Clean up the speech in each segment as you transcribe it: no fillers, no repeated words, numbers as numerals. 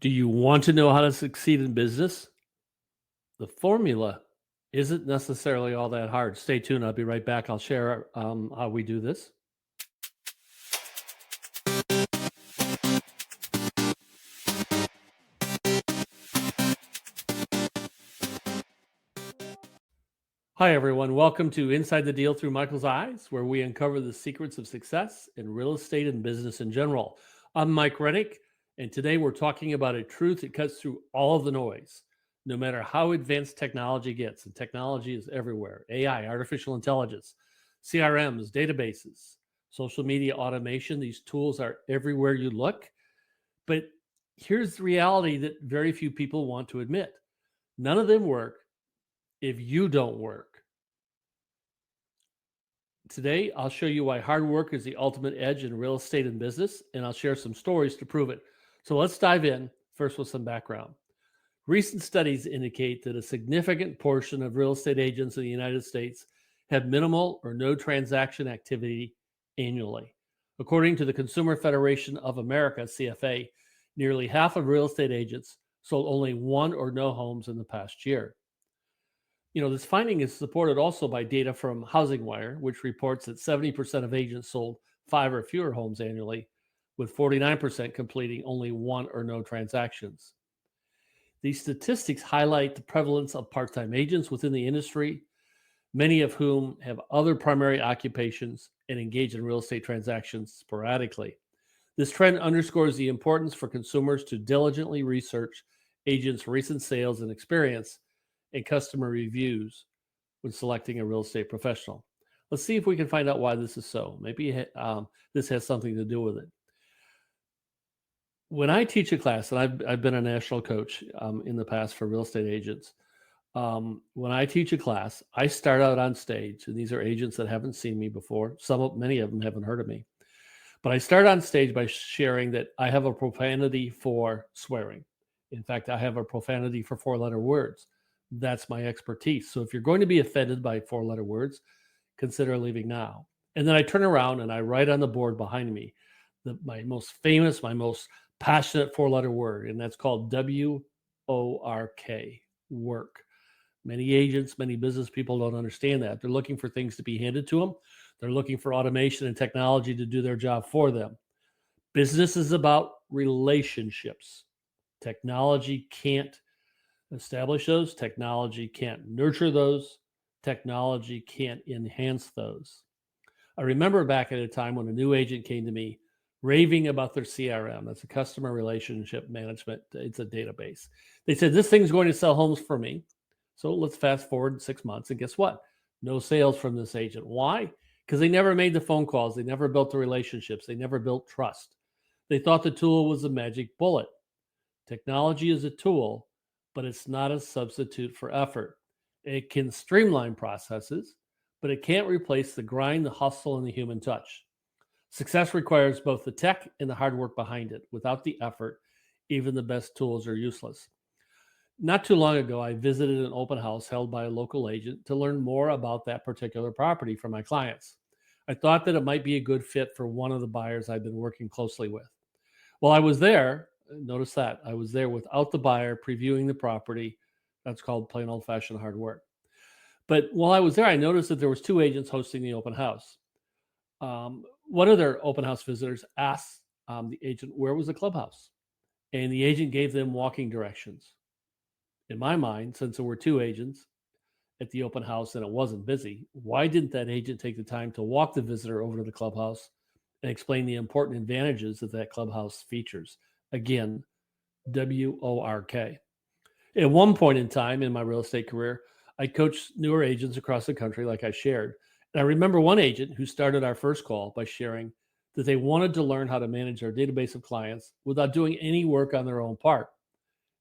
Do you want to know how to succeed in business? The formula isn't necessarily all that hard. Stay tuned. I'll be right back. I'll share how we do this. Hi, everyone. Welcome to Inside the Deal Through Michael's Eyes, where we uncover the secrets of success in real estate and business in general. I'm Mike Renick, and today we're talking about a truth that cuts through all of the noise. No matter how advanced technology gets, and technology is everywhere, AI, artificial intelligence, CRMs, databases, social media automation, these tools are everywhere you look. But here's the reality that very few people want to admit. None of them work if you don't work. Today, I'll show you why hard work is the ultimate edge in real estate and business, and I'll share some stories to prove it. So let's dive in first with some background. Recent studies indicate that a significant portion of real estate agents in the United States have minimal or no transaction activity annually. According to the Consumer Federation of America, CFA, nearly half of real estate agents sold only one or no homes in the past year. This finding is supported also by data from HousingWire, which reports that 70% of agents sold 5 or fewer homes annually, with 49% completing only one or no transactions. These statistics highlight the prevalence of part-time agents within the industry, many of whom have other primary occupations and engage in real estate transactions sporadically. This trend underscores the importance for consumers to diligently research agents' recent sales and experience and customer reviews when selecting a real estate professional. Let's see if we can find out why this is so. Maybe this has something to do with it. When I teach a class, and I've been a national coach in the past for real estate agents, when I teach a class, I start out on stage, and these are agents that haven't seen me before. Many of them haven't heard of me. But I start on stage by sharing that I have a profanity for swearing. In fact, I have a profanity for 4-letter words. That's my expertise. So if you're going to be offended by 4-letter words, consider leaving now. And then I turn around and I write on the board behind me my most famous, my most passionate 4-letter word, and that's called WORK, work. Many agents, many business people don't understand that. They're looking for things to be handed to them. They're looking for automation and technology to do their job for them. Business is about relationships. Technology can't establish those. Technology can't nurture those. Technology can't enhance those. I remember back at a time when a new agent came to me raving about their CRM. That's a customer relationship management. It's a database. They said, this thing's going to sell homes for me. So let's fast forward 6 months. And guess what? No sales from this agent. Why? Because they never made the phone calls. They never built the relationships. They never built trust. They thought the tool was a magic bullet. Technology is a tool, but it's not a substitute for effort. It can streamline processes, but it can't replace the grind, the hustle, and the human touch. Success requires both the tech and the hard work behind it. Without the effort, even the best tools are useless. Not too long ago, I visited an open house held by a local agent to learn more about that particular property for my clients. I thought that it might be a good fit for one of the buyers I've been working closely with. While I was there, notice that I was there without the buyer previewing the property. That's called plain old-fashioned hard work. But while I was there, I noticed that there was 2 agents hosting the open house. One of their open house visitors asked the agent where was the clubhouse, and the agent gave them walking directions. In my mind, since there were 2 agents at the open house and it wasn't busy, why didn't that agent take the time to walk the visitor over to the clubhouse and explain the important advantages that clubhouse features? Again, WORK. At one point in time in my real estate career, I coached newer agents across the country, like I shared. And I remember one agent who started our first call by sharing that they wanted to learn how to manage our database of clients without doing any work on their own part.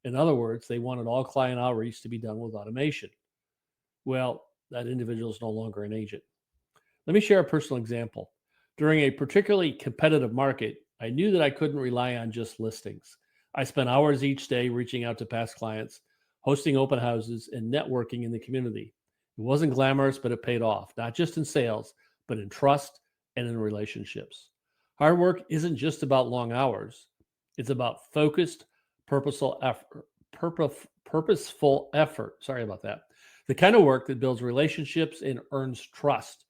In other words, they wanted all client outreach to be done with automation. Well, that individual is no longer an agent. Let me share a personal example. During a particularly competitive market, I knew that I couldn't rely on just listings. I spent hours each day reaching out to past clients, hosting open houses, and networking in the community. It wasn't glamorous, but it paid off, not just in sales, but in trust and in relationships. Hard work isn't just about long hours. It's about focused, purposeful effort. Sorry about that. The kind of work that builds relationships and earns trust.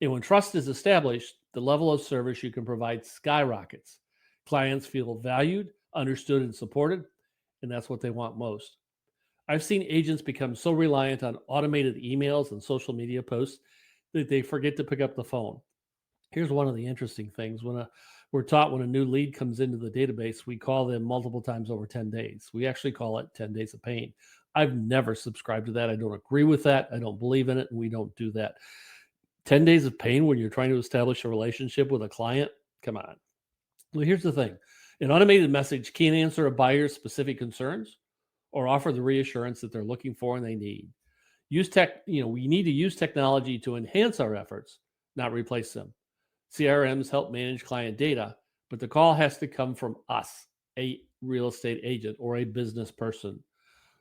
And when trust is established, the level of service you can provide skyrockets. Clients feel valued, understood, and supported, and that's what they want most. I've seen agents become so reliant on automated emails and social media posts that they forget to pick up the phone. Here's one of the interesting things. We're taught when a new lead comes into the database, we call them multiple times over 10 days. We actually call it 10 days of pain. I've never subscribed to that. I don't agree with that. I don't believe in it, and we don't do that. 10 days of pain when you're trying to establish a relationship with a client? Come on. Well, here's the thing. An automated message can't answer a buyer's specific concerns or offer the reassurance that they're looking for and they need. We need to use technology to enhance our efforts, not replace them. CRMs help manage client data, but the call has to come from us, a real estate agent or a business person.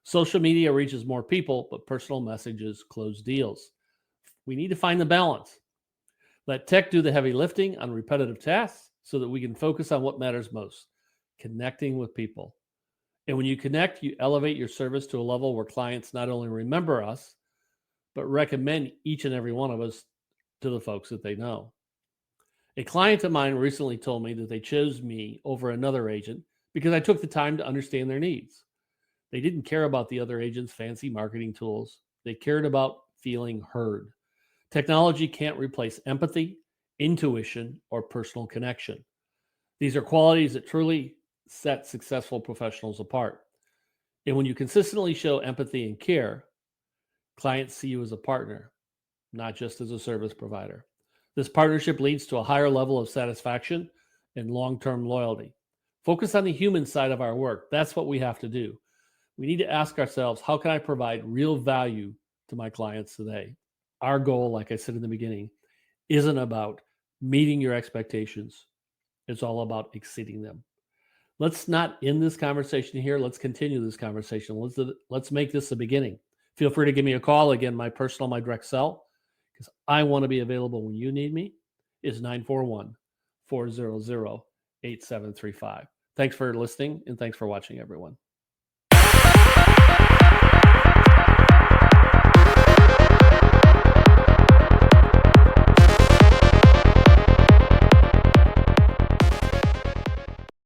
Social media reaches more people, but personal messages close deals. We need to find the balance. Let tech do the heavy lifting on repetitive tasks so that we can focus on what matters most, connecting with people. And when you connect, you elevate your service to a level where clients not only remember us, but recommend each and every one of us to the folks that they know. A client of mine recently told me that they chose me over another agent because I took the time to understand their needs. They didn't care about the other agent's fancy marketing tools. They cared about feeling heard. Technology can't replace empathy, intuition, or personal connection. These are qualities that truly set successful professionals apart. And when you consistently show empathy and care, clients see you as a partner, not just as a service provider. This partnership leads to a higher level of satisfaction and long-term loyalty. Focus on the human side of our work. That's what we have to do. We need to ask ourselves, how can I provide real value to my clients today? Our goal, like I said in the beginning, isn't about meeting your expectations. It's all about exceeding them. Let's not end this conversation here. Let's continue this conversation. Let's make this a beginning. Feel free to give me a call. Again, my direct cell, because I want to be available when you need me, is 941-400-8735. Thanks for listening, and thanks for watching, everyone.